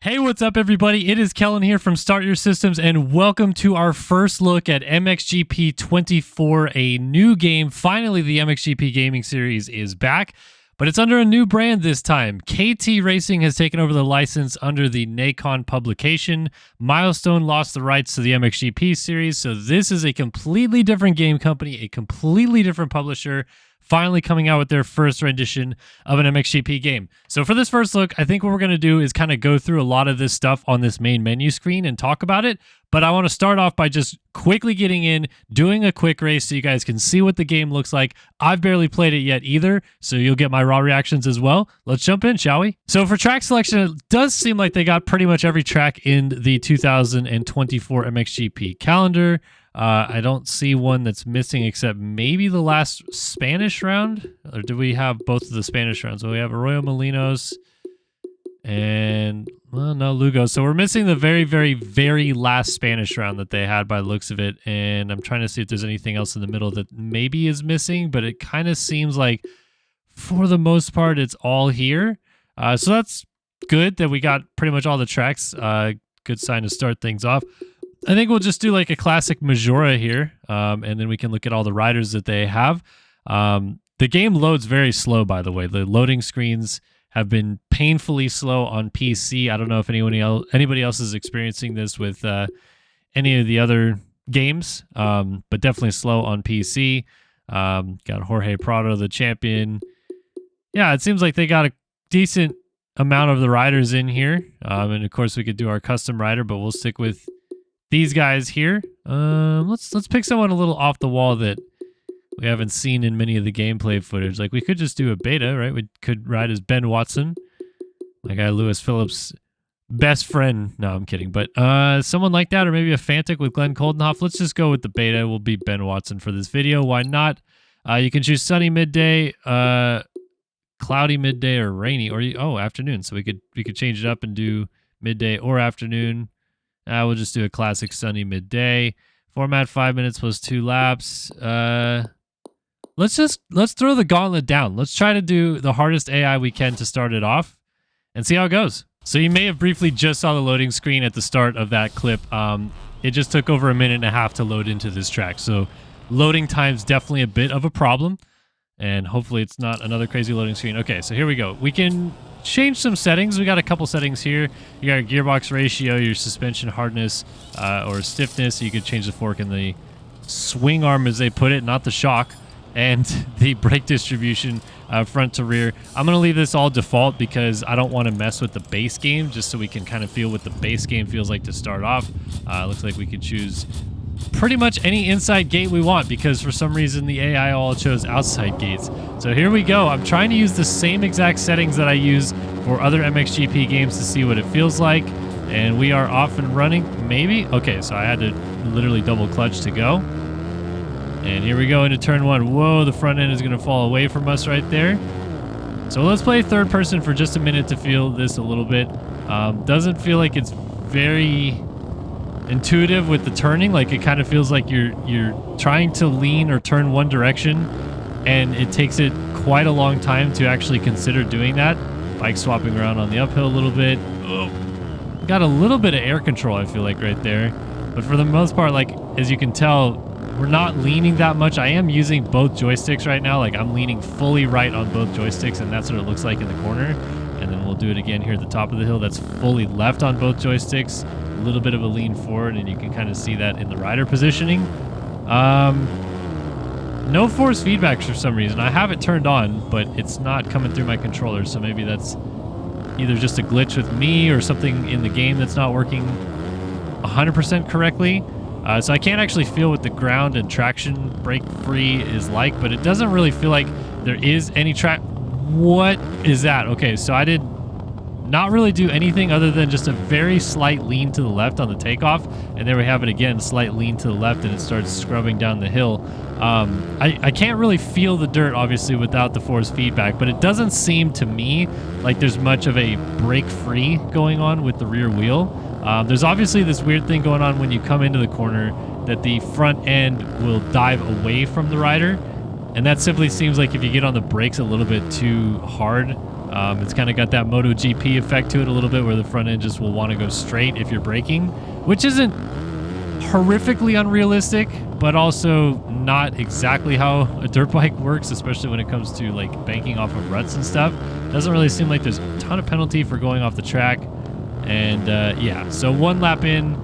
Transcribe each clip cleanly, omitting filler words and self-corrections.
Hey, what's up, everybody? It is Kellen here from Start Your Systems, and welcome to our first look at MXGP 24, a new game. Finally, the MXGP gaming series is back, but it's under a new brand this time. KT Racing has taken over the license under the Nacon publication. Milestone lost the rights to the MXGP series, so this is a completely different game company, a completely different publisher, finally coming out with their first rendition of an MXGP game. So for this first look, I think what we're going to do is kind of go through a lot of this stuff on this main menu screen and talk about it. But I want to start off by just quickly getting in, doing a quick race so you guys can see what the game looks like. I've barely played it yet either, so you'll get my raw reactions as well. Let's jump in, shall we? So for track selection, it does seem like they got pretty much every track in the 2024 MXGP calendar. I don't see one that's missing except maybe the last Spanish round. Or do we have both of the Spanish rounds? So we have Arroyo Molinos and, well, no, Lugo. So we're missing the very, very, very last Spanish round that they had by the looks of it. And I'm trying to see if there's anything else in the middle that maybe is missing, but it kind of seems like for the most part, it's all here. So that's good that we got pretty much all the tracks. Good sign to start things off. I think we'll just do like a classic Majora here, and then we can look at all the riders that they have. The game loads very slow, by the way. The loading screens have been painfully slow on PC. I don't know if anybody else is experiencing this with any of the other games, but definitely slow on PC. Got Jorge Prado, the champion. Yeah, it seems like they got a decent amount of the riders in here, and of course we could do our custom rider, but we'll stick with these guys here. Let's pick someone a little off the wall that we haven't seen in many of the gameplay footage. Like, we could just do a beta, right? We could ride as Ben Watson, my guy Lewis Phillips' best friend. No, I'm kidding. But someone like that, or maybe a Fantic with Glenn Coldenhoff. Let's just go with the beta. We'll be Ben Watson for this video. Why not? You can choose sunny midday, cloudy midday, or rainy, or afternoon. So we could change it up and do midday or afternoon. We'll just do a classic sunny midday. Format 5 minutes plus 2 laps. Let's throw the gauntlet down. Let's try to do the hardest AI we can to start it off and see how it goes. So you may have briefly just saw the loading screen at the start of that clip. It just took over a minute and a half to load into this track. So loading time's definitely a bit of a problem, and hopefully it's not another crazy loading screen. Okay, so here we go. We can change some settings. We got a couple settings here. You got your gearbox ratio, your suspension hardness, or stiffness. You could change the fork and the swing arm, as they put it, not the shock, and the brake distribution, front to rear. I'm going to leave this all default because I don't want to mess with the base game, just so we can kind of feel what the base game feels like to start off. Looks like we could choose pretty much any inside gate we want, because for some reason the AI all chose outside gates. So here we go. I'm trying to use the same exact settings that I use for other MXGP games to see what it feels like. And we are off and running, maybe? Okay, so I had to literally double clutch to go. And here we go into turn 1. Whoa, the front end is going to fall away from us right there. So let's play third person for just a minute to feel this a little bit. Doesn't feel like it's very intuitive with the turning. Like, it kind of feels like you're trying to lean or turn one direction, and it takes it quite a long time to actually consider doing that. Bike swapping around on the uphill a little bit. Oh, got a little bit of air control, I feel like, right there. But for the most part, like, as you can tell, we're not leaning that much. I am using both joysticks right now. Like, I'm leaning fully right on both joysticks, and that's what it looks like in the corner. And then we'll do it again here at the top of the hill. That's fully left on both joysticks. A little bit of a lean forward, and you can kind of see that in the rider positioning. No force feedback for some reason. I have it turned on, but it's not coming through my controller, so maybe that's either just a glitch with me or something in the game that's not working 100% correctly. So I can't actually feel what the ground and traction brake free is like, but it doesn't really feel like there is any track. What is that? Okay, so I did not really do anything other than just a very slight lean to the left on the takeoff, and there we have it again, slight lean to the left, and it starts scrubbing down the hill. I can't really feel the dirt, obviously, without the force feedback, but it doesn't seem to me like there's much of a brake free going on with the rear wheel. There's obviously this weird thing going on when you come into the corner that the front end will dive away from the rider, and that simply seems like if you get on the brakes a little bit too hard, It's kind of got that MotoGP effect to it a little bit, where the front end just will want to go straight if you're braking, which isn't horrifically unrealistic, but also not exactly how a dirt bike works, especially when it comes to like banking off of ruts and stuff. Doesn't really seem like there's a ton of penalty for going off the track. And yeah, so 1 lap in,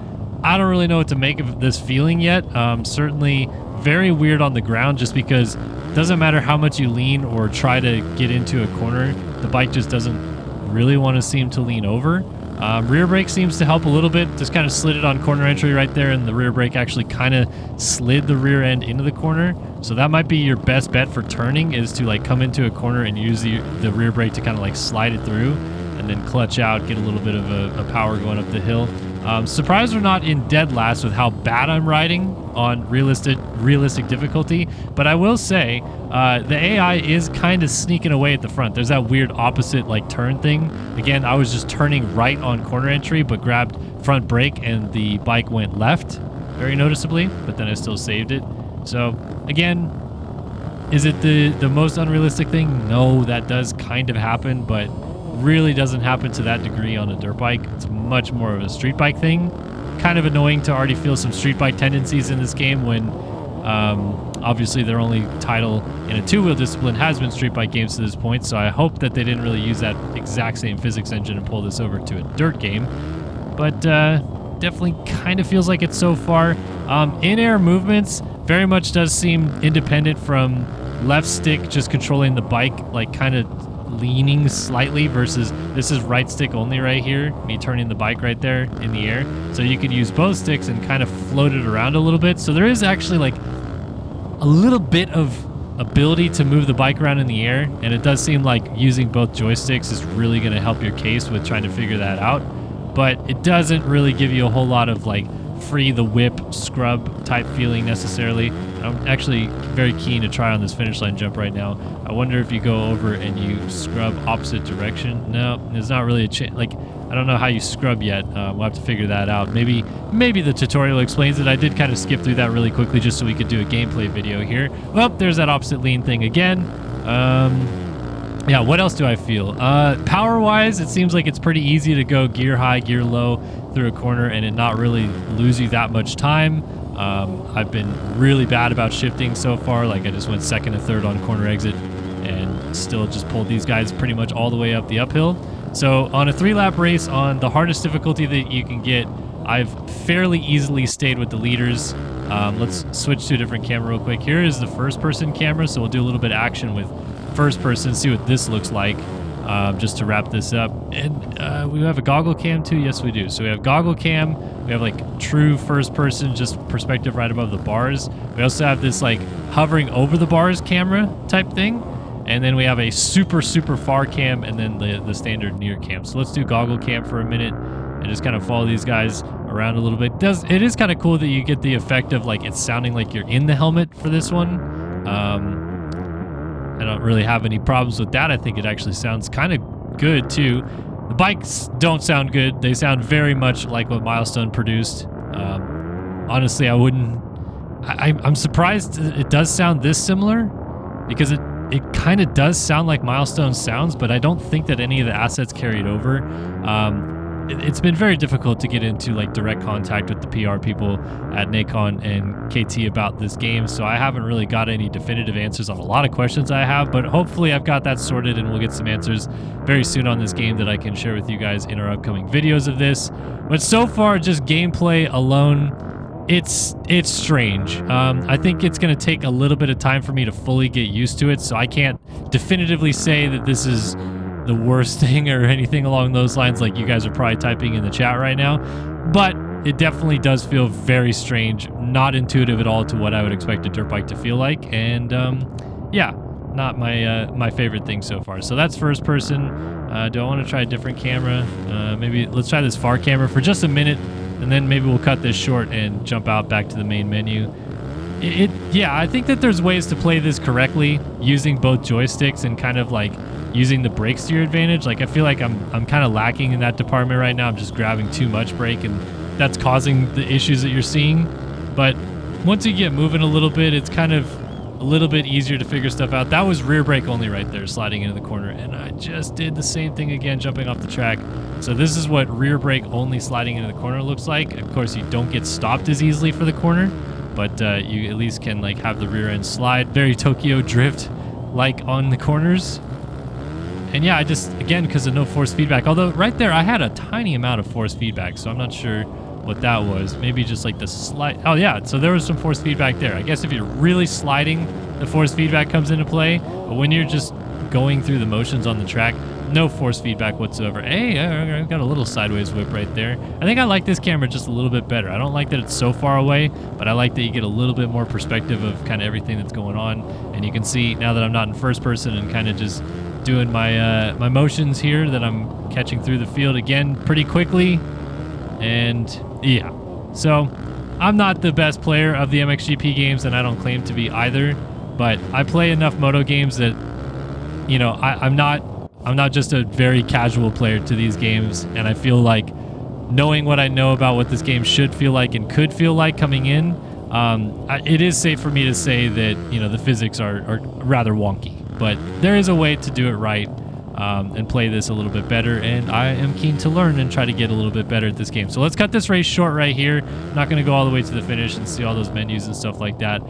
I don't really know what to make of this feeling yet. Certainly very weird on the ground, just because it doesn't matter how much you lean or try to get into a corner, the bike just doesn't really want to seem to lean over. Rear brake seems to help a little bit. Just kind of slid it on corner entry right there, and the rear brake actually kind of slid the rear end into the corner. So that might be your best bet for turning, is to like come into a corner and use the rear brake to kind of like slide it through, and then clutch out, get a little bit of a power going up the hill. Surprised we're not in dead last with how bad I'm riding on realistic difficulty, but I will say the AI is kind of sneaking away at the front. There's that weird opposite like turn thing. Again, I was just turning right on corner entry, but grabbed front brake and the bike went left very noticeably, but then I still saved it. So again, is it the most unrealistic thing? No, that does kind of happen, but really doesn't happen to that degree on a dirt bike. It's much more of a street bike thing. Kind of annoying to already feel some street bike tendencies in this game when obviously their only title in a two-wheel discipline has been street bike games to this point, so I hope that they didn't really use that exact same physics engine and pull this over to a dirt game. But definitely kind of feels like it so far. In-air movements very much does seem independent from left stick just controlling the bike, like kind of leaning slightly, versus this is right stick only right here, me turning the bike right there in the air. So you could use both sticks and kind of float it around a little bit. So there is actually like a little bit of ability to move the bike around in the air, and it does seem like using both joysticks is really going to help your case with trying to figure that out. But it doesn't really give you a whole lot of like free the whip scrub type feeling necessarily. I'm actually very keen to try on this finish line jump right now. I wonder if you go over and you scrub opposite direction. No, there's not really a chance. Like, I don't know how you scrub yet. We'll have to figure that out. Maybe the tutorial explains it. I did kind of skip through that really quickly just so we could do a gameplay video here. Well, there's that opposite lean thing again. Yeah, what else do I feel? Power-wise, it seems like it's pretty easy to go gear high, gear low through a corner and it not really lose you that much time. I've been really bad about shifting so far. Like, I just went second and third on corner exit and still just pulled these guys pretty much all the way up the uphill. So on a 3-lap race on the hardest difficulty that you can get, I've fairly easily stayed with the leaders. Let's switch to a different camera real quick. Here is the first-person camera, so we'll do a little bit of action with first person, see what this looks like, just to wrap this up. And we have a goggle cam too. Yes, we do. So we have goggle cam, we have like true first person, just perspective right above the bars. We also have this like hovering over the bars camera type thing, and then we have a super far cam, and then the standard near cam. So let's do goggle cam for a minute and just kind of follow these guys around a little bit. It is kind of cool that you get the effect of like it's sounding like you're in the helmet for this one. I don't really have any problems with that. I think it actually sounds kind of good too. The bikes don't sound good. They sound very much like what Milestone produced. Honestly, I'm surprised it does sound this similar, because it kind of does sound like Milestone sounds, but I don't think that any of the assets carried over. It's been very difficult to get into like direct contact with the PR people at Nacon and KT about this game, so I haven't really got any definitive answers on a lot of questions I have, but hopefully I've got that sorted and we'll get some answers very soon on this game that I can share with you guys in our upcoming videos of this. But so far, just gameplay alone, it's strange. I think it's going to take a little bit of time for me to fully get used to it, so I can't definitively say that this is the worst thing or anything along those lines like you guys are probably typing in the chat right now, but it definitely does feel very strange, not intuitive at all to what I would expect a dirt bike to feel like, and yeah, not my favorite thing so far. So that's first person. Do I want to try a different camera? Maybe let's try this far camera for just a minute, and then maybe we'll cut this short and jump out back to the main menu. Yeah, I think that there's ways to play this correctly using both joysticks and kind of like using the brake to your advantage. Like, I feel like I'm kind of lacking in that department right now. I'm just grabbing too much brake, and that's causing the issues that you're seeing. But once you get moving a little bit, it's kind of a little bit easier to figure stuff out. That was rear brake only right there, sliding into the corner. And I just did the same thing again, jumping off the track. So this is what rear brake only sliding into the corner looks like. Of course, you don't get stopped as easily for the corner, but you at least can like have the rear end slide. Very Tokyo Drift like on the corners. And yeah, I just, again, because of no force feedback, although right there I had a tiny amount of force feedback, so I'm not sure what that was. Maybe just like the slide. Oh yeah, so there was some force feedback there. I guess if you're really sliding, the force feedback comes into play, but when you're just going through the motions on the track, no force feedback whatsoever. Hey, I got a little sideways whip right there. I think I like this camera just a little bit better. I don't like that it's so far away, but I like that you get a little bit more perspective of kind of everything that's going on. And you can see now that I'm not in first person and kind of just doing my my motions here, that I'm catching through the field again pretty quickly. And yeah, so I'm not the best player of the MXGP games, and I don't claim to be either, but I play enough moto games that, you know, I'm not just a very casual player to these games, and I feel like knowing what I know about what this game should feel like and could feel like coming in, it is safe for me to say that, you know, the physics are rather wonky, but there is a way to do it right. And play this a little bit better, and I am keen to learn and try to get a little bit better at this game. So let's cut this race short right here. I'm not going to go all the way to the finish and see all those menus and stuff like that.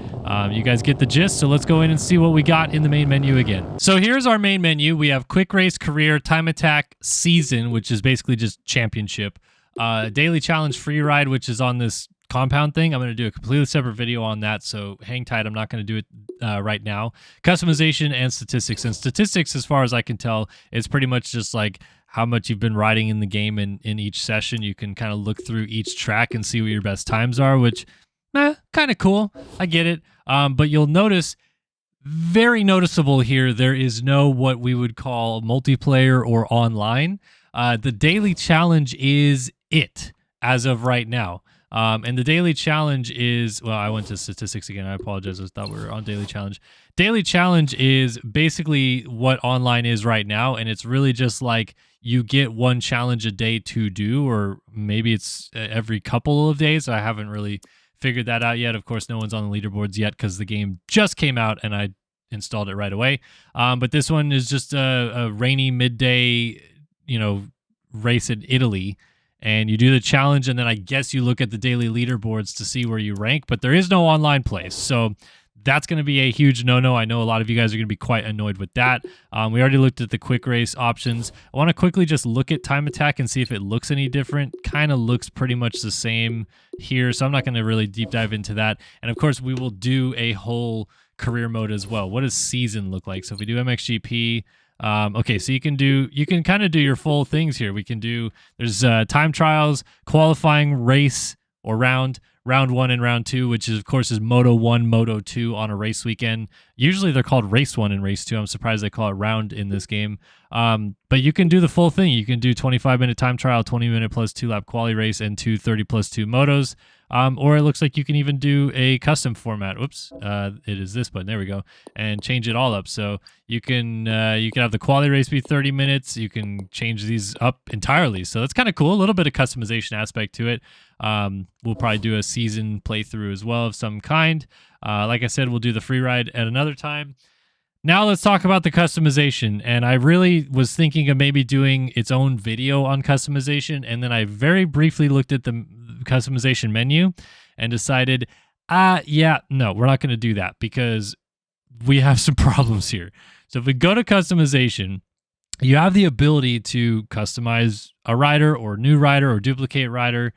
You guys get the gist, so let's go in and see what we got in the main menu again. So here's our main menu. We have Quick Race, Career, Time Attack, Season, which is basically just Championship, Daily Challenge, Free Ride, which is on this compound thing. I'm going to do a completely separate video on that, so hang tight. I'm not going to do it right now. Customization and statistics. And statistics, as far as I can tell, is pretty much just like how much you've been riding in the game in each session. You can kind of look through each track and see what your best times are, which, kind of cool. I get it. But you'll notice, very noticeable here, there is no what we would call multiplayer or online. The daily challenge is it as of right now. And the daily challenge is, well, I went to statistics again. I apologize. I thought we were on daily challenge. Daily challenge is basically what online is right now. And it's really just like you get one challenge a day to do, or maybe it's every couple of days. I haven't really figured that out yet. Of course, no one's on the leaderboards yet because the game just came out and I installed it right away. But this one is just a rainy midday, you know, race in Italy. And you do the challenge, and then I guess you look at the daily leaderboards to see where you rank, but there is no online place. So that's going to be a huge no-no. I know a lot of you guys are going to be quite annoyed with that. We already looked at the quick race options. I want to quickly just look at time attack and see if it looks any different. Kind of looks pretty much the same here, so I'm not going to really deep dive into that. And of course, we will do a whole career mode as well. What does season look like? So if we do MXGP, okay, so you can kind of do your full things here. We can do, there's time trials, qualifying, race, or round 1 and round 2, which is, of course, is Moto 1, Moto 2 on a race weekend. Usually they're called race 1 and race 2. I'm surprised they call it round in this game. But you can do the full thing. You can do 25-minute time trial, 20-minute plus 2-lap quali race, and 2 30 plus 2 motos. Or it looks like you can even do a custom format. Whoops, it is this button. There we go, and change it all up. So you can have the quali race be 30 minutes. You can change these up entirely. So that's kind of cool. A little bit of customization aspect to it. We'll probably do a season playthrough as well of some kind. Like I said, we'll do the free ride at another time. Now let's talk about the customization. And I really was thinking of maybe doing its own video on customization. And then I very briefly looked at the customization menu and decided, yeah, no, we're not going to do that because we have some problems here. So if we go to customization, you have the ability to customize a rider or new rider or duplicate rider.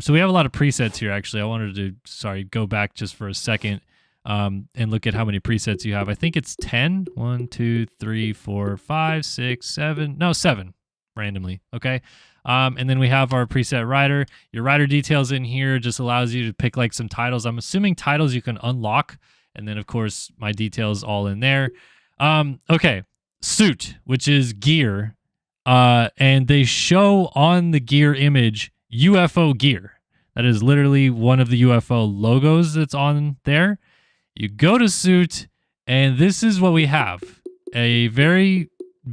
So we have a lot of presets here, actually. I wanted to, go back just for a second and look at how many presets you have. I think it's 10. 1, 2, 3, 4, 5, 6, 7. No, 7 randomly. Okay. And then we have our preset rider. Your rider details in here just allows you to pick like some titles. I'm assuming titles you can unlock. And then, of course, my details all in there. Okay. Suit, which is gear. And they show on the gear image UFO gear. That is literally one of the UFO logos that's on there. You go to suit, and this is what we have. A very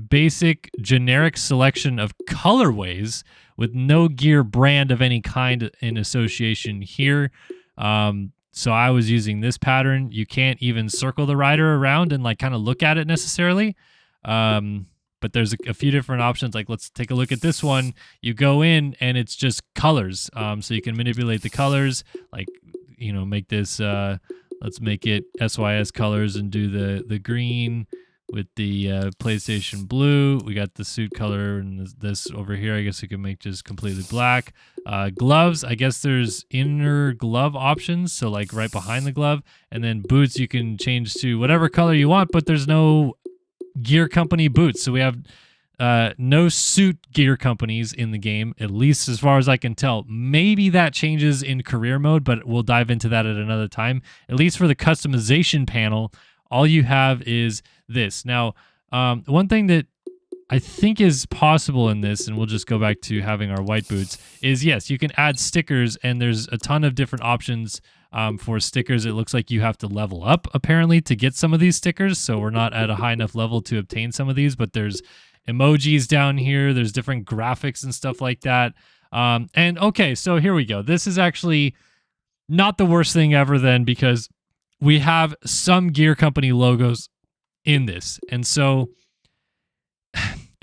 basic, generic selection of colorways with no gear brand of any kind in association here. So I was using this pattern. You can't even circle the rider around and like kind of look at it necessarily. But there's a few different options. Like let's take a look at this one. You go in and it's just colors. So you can manipulate the colors, like, you know, make this, let's make it SYS colors and do the green with the PlayStation blue. We got the suit color and this over here. I guess you can make just completely black. Gloves, I guess there's inner glove options. So like right behind the glove. And then boots, you can change to whatever color you want, but there's no gear company boots. So we have no suit gear companies in the game, at least as far as I can tell. Maybe that changes in career mode, but we'll dive into that at another time. At least for the customization panel, all you have is this. Now, one thing that I think is possible in this, and we'll just go back to having our white boots, is yes, you can add stickers, and there's a ton of different options for stickers. It looks like you have to level up, apparently, to get some of these stickers, so we're not at a high enough level to obtain some of these, but there's emojis down here, there's different graphics and stuff like that. And okay, so here we go. This is actually not the worst thing ever then, because we have some gear company logos in this. And so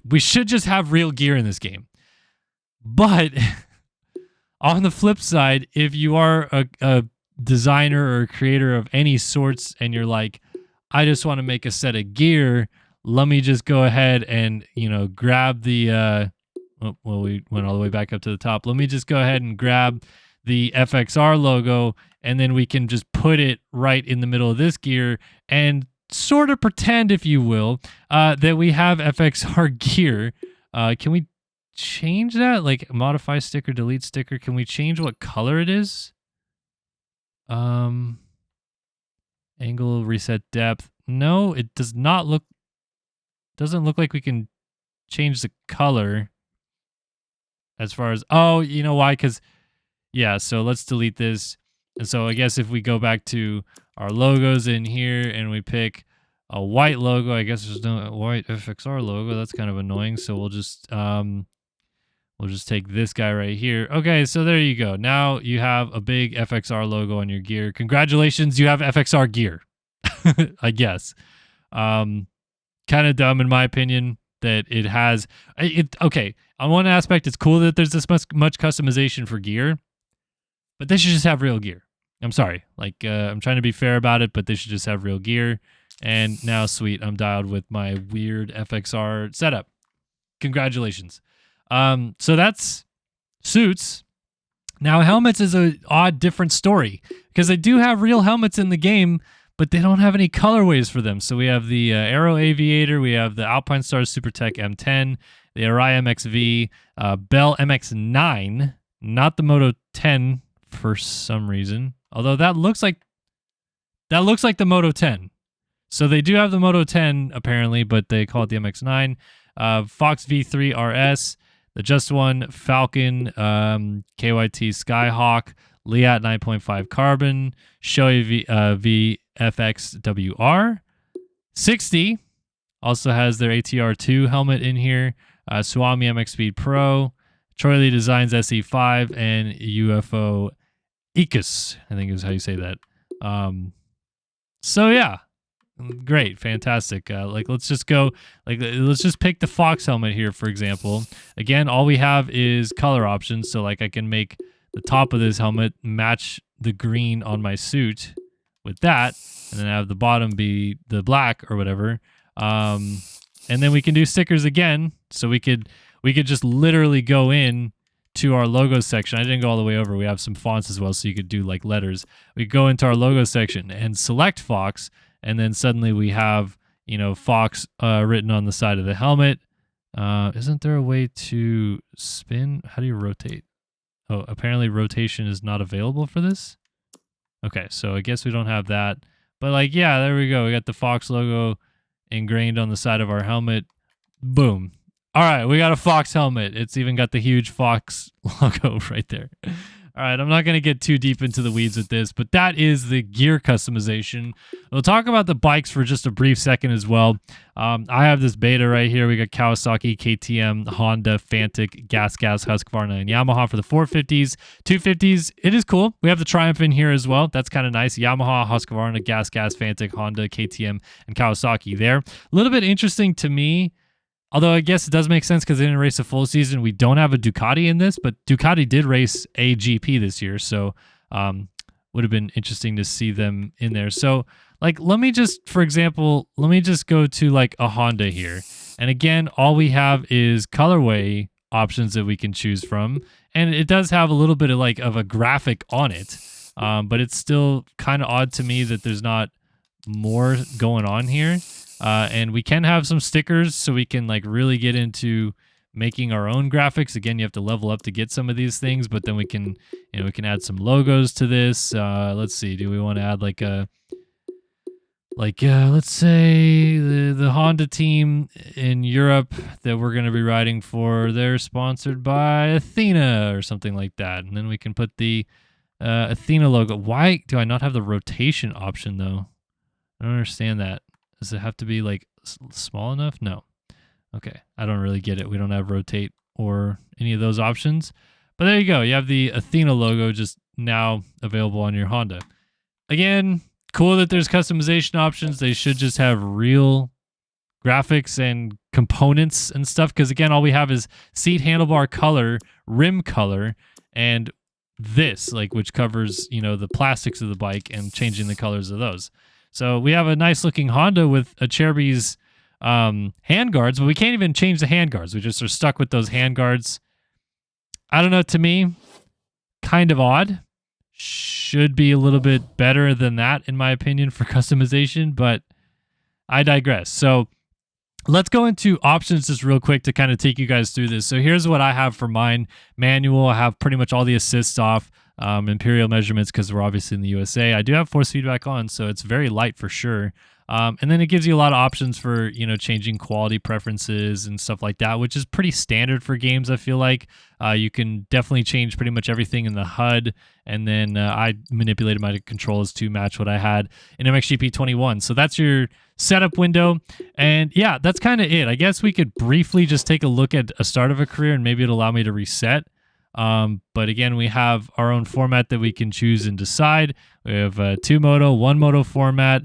we should just have real gear in this game. But on the flip side, if you are a designer or a creator of any sorts and you're like, I just want to make a set of gear, let me just go ahead and, you know, grab the, well, we went all the way back up to the top. Let me just go ahead and grab the FXR logo, and then we can just put it right in the middle of this gear and sort of pretend, if you will, that we have FXR gear. Can we change that? Like modify sticker, delete sticker. Can we change what color it is? Angle, reset depth. No, it does not look, doesn't look like we can change the color as far as, oh, you know why? Because, yeah, so let's delete this. And so I guess if we go back to our logos in here and we pick a white logo, I guess there's no white FXR logo. That's kind of annoying. So we'll just take this guy right here. Okay, so there you go. Now you have a big FXR logo on your gear. Congratulations, you have FXR gear. I guess. Kind of dumb in my opinion that it has it. Okay, on one aspect, it's cool that there's this much customization for gear, but they should just have real gear. I'm sorry. Like, I'm trying to be fair about it, but they should just have real gear. And now, sweet, I'm dialed with my weird FXR setup. Congratulations. So that's suits. Now, helmets is an odd, different story because they do have real helmets in the game, but they don't have any colorways for them. So we have the Aero Aviator, we have the Alpine Stars SuperTech M10, the Arai MXV, Bell MX9, not the Moto 10 for some reason. Although that looks like the Moto 10. So they do have the Moto 10 apparently, but they call it the MX9. Fox V3 RS, the Just One Falcon, KYT Skyhawk, Leat 9.5 Carbon, Shoei VFX-WR. 60 also has their ATR2 helmet in here. Suami MX Speed Pro, Troy Lee Designs SE5, and UFO Ecus, I think is how you say that. So yeah, great, fantastic. Like let's just go, like let's just pick the Fox helmet here, for example. Again, all we have is color options. So like I can make the top of this helmet match the green on my suit with that, and then have the bottom be the black or whatever. And then we can do stickers again. So we could just literally go in to our logo section. I didn't go all the way over. We have some fonts as well, so you could do like letters. We go into our logo section and select Fox, and then suddenly we have, you know, Fox written on the side of the helmet. Isn't there a way to spin? How do you rotate? Oh, apparently rotation is not available for this. Okay, so I guess we don't have that. But like, yeah, there we go. We got the Fox logo ingrained on the side of our helmet. Boom. All right, we got a Fox helmet. It's even got the huge Fox logo right there. All right, I'm not going to get too deep into the weeds with this, but that is the gear customization. We'll talk about the bikes for just a brief second as well. I have this beta right here. We got Kawasaki, KTM, Honda, Fantic, Gas, Husqvarna, and Yamaha for the 450s. 250s, it is cool. We have the Triumph in here as well. That's kind of nice. Yamaha, Husqvarna, Gas, Fantic, Honda, KTM, and Kawasaki there. A little bit interesting to me. Although I guess it does make sense because they didn't race a full season. We don't have a Ducati in this, but Ducati did race a GP this year. So would have been interesting to see them in there. So like, let me just, for example, let me just go to like a Honda here. And again, all we have is colorway options that we can choose from. And it does have a little bit of like of a graphic on it. But it's still kind of odd to me that there's not more going on here. And we can have some stickers so we can like really get into making our own graphics. Again, you have to level up to get some of these things, but then we can, you know, we can add some logos to this. Let's see. Do we want to add like a, let's say the Honda team in Europe that we're going to be riding for, they're sponsored by Athena or something like that. And then we can put the Athena logo. Why do I not have the rotation option though? I don't understand that. Does it have to be like small enough? No. Okay. I don't really get it. We don't have rotate or any of those options. But there you go. You have the Athena logo just now available on your Honda. Again, cool that there's customization options. They should just have real graphics and components and stuff. Because again, all we have is seat handlebar color, rim color, and this, like, which covers, you know, the plastics of the bike and changing the colors of those. So we have a nice looking Honda with a Cherubi's handguards, but we can't even change the handguards. We just are stuck with those handguards. I don't know, to me, kind of odd. Should be a little bit better than that, in my opinion, for customization, but I digress. So let's go into options just real quick to kind of take you guys through this. So here's what I have for mine. Manual, I have pretty much all the assists off. Imperial measurements because we're obviously in the USA. I do have force feedback on, so it's very light for sure. And then it gives you a lot of options for, you know, changing quality preferences and stuff like that, which is pretty standard for games, I feel like. You can definitely change pretty much everything in the HUD, and then I manipulated my controls to match what I had in MXGP 21. So that's your setup window. And yeah, that's kind of it. I guess we could briefly just take a look at a start of a career, and maybe it'll allow me to reset. But again, we have our own format that we can choose and decide. We have a 2-moto, 1-moto format,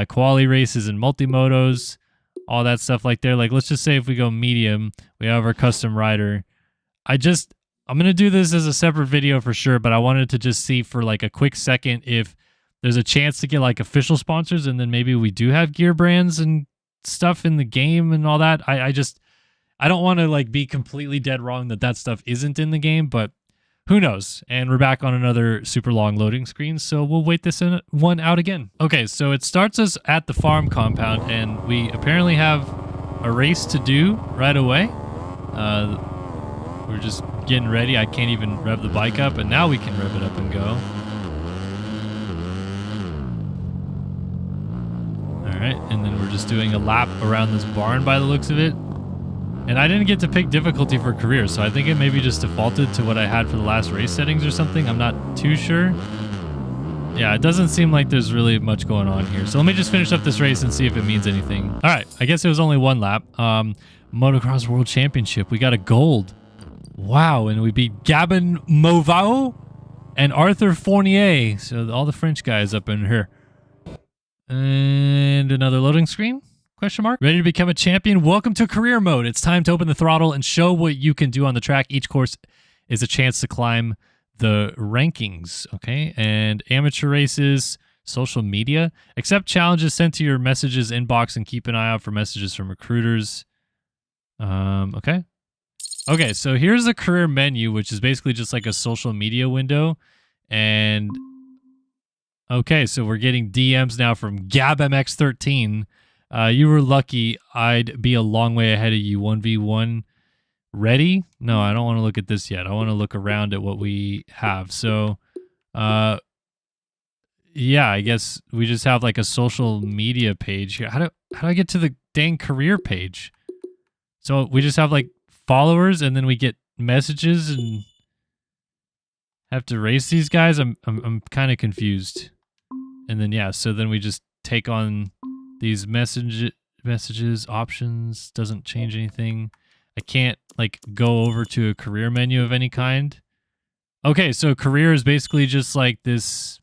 quali races and multi-motos, all that stuff like there. Like, let's just say if we go medium, we have our custom rider. I'm going to do this as a separate video for sure, but I wanted to just see for like a quick second if there's a chance to get like official sponsors, and then maybe we do have gear brands and stuff in the game and all that. I don't want to like be completely dead wrong that stuff isn't in the game, but who knows? And we're back on another super long loading screen, so we'll wait this one out again. Okay, so it starts us at the farm compound, and we apparently have a race to do right away. We're just getting ready. I can't even rev the bike up, and now we can rev it up and go. All right, and then we're just doing a lap around this barn by the looks of it. And I didn't get to pick difficulty for career, so I think it maybe just defaulted to what I had for the last race settings or something. I'm not too sure. Yeah, it doesn't seem like there's really much going on here. So let me just finish up this race and see if it means anything. All right, I guess it was only one lap. Motocross World Championship. We got a gold. Wow, and we beat Gabin Movau and Arthur Fournier. So all the French guys up in here. And another loading screen. Question mark. Ready to become a champion? Welcome to career mode. It's time to open the throttle and show what you can do on the track. Each course is a chance to climb the rankings. Okay. And amateur races, social media. Accept challenges sent to your messages inbox and keep an eye out for messages from recruiters. Okay. Okay. So here's the career menu, which is basically just like a social media window. And okay. So we're getting DMs now from GabMX13. You were lucky. I'd be a long way ahead of you. 1v1 ready? No, I don't want to look at this yet. I want to look around at what we have. So, yeah, I guess we just have like a social media page here. How do I get to the dang career page? So we just have like followers, and then we get messages, and have to race these guys? I'm kind of confused. And then yeah, so then we just take on these messages, options, doesn't change anything. I can't like go over to a career menu of any kind. Okay, so career is basically just like this.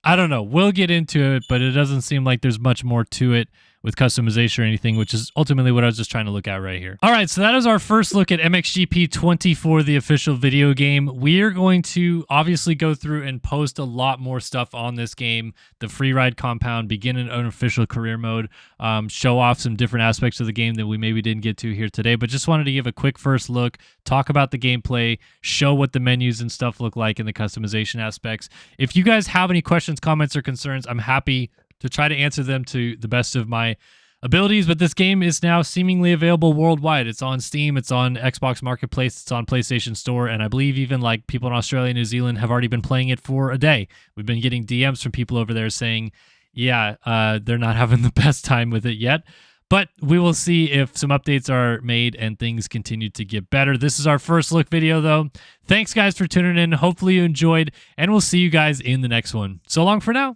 I don't know. We'll get into it, but it doesn't seem like there's much more to it with customization or anything, which is ultimately what I was just trying to look at right here. All right, so that is our first look at MXGP 24, the official video game. We are going to obviously go through and post a lot more stuff on this game, the free ride compound, begin an unofficial career mode, show off some different aspects of the game that we maybe didn't get to here today, but just wanted to give a quick first look, talk about the gameplay, show what the menus and stuff look like in the customization aspects. If you guys have any questions, comments, or concerns, I'm happy to try to answer them to the best of my abilities, but this game is now seemingly available worldwide. It's on Steam, it's on Xbox Marketplace, it's on PlayStation Store, and I believe even like people in Australia and New Zealand have already been playing it for a day. We've been getting DMs from people over there saying, yeah, they're not having the best time with it yet, but we will see if some updates are made and things continue to get better. This is our first look video though. Thanks guys for tuning in. Hopefully you enjoyed, and we'll see you guys in the next one. So long for now.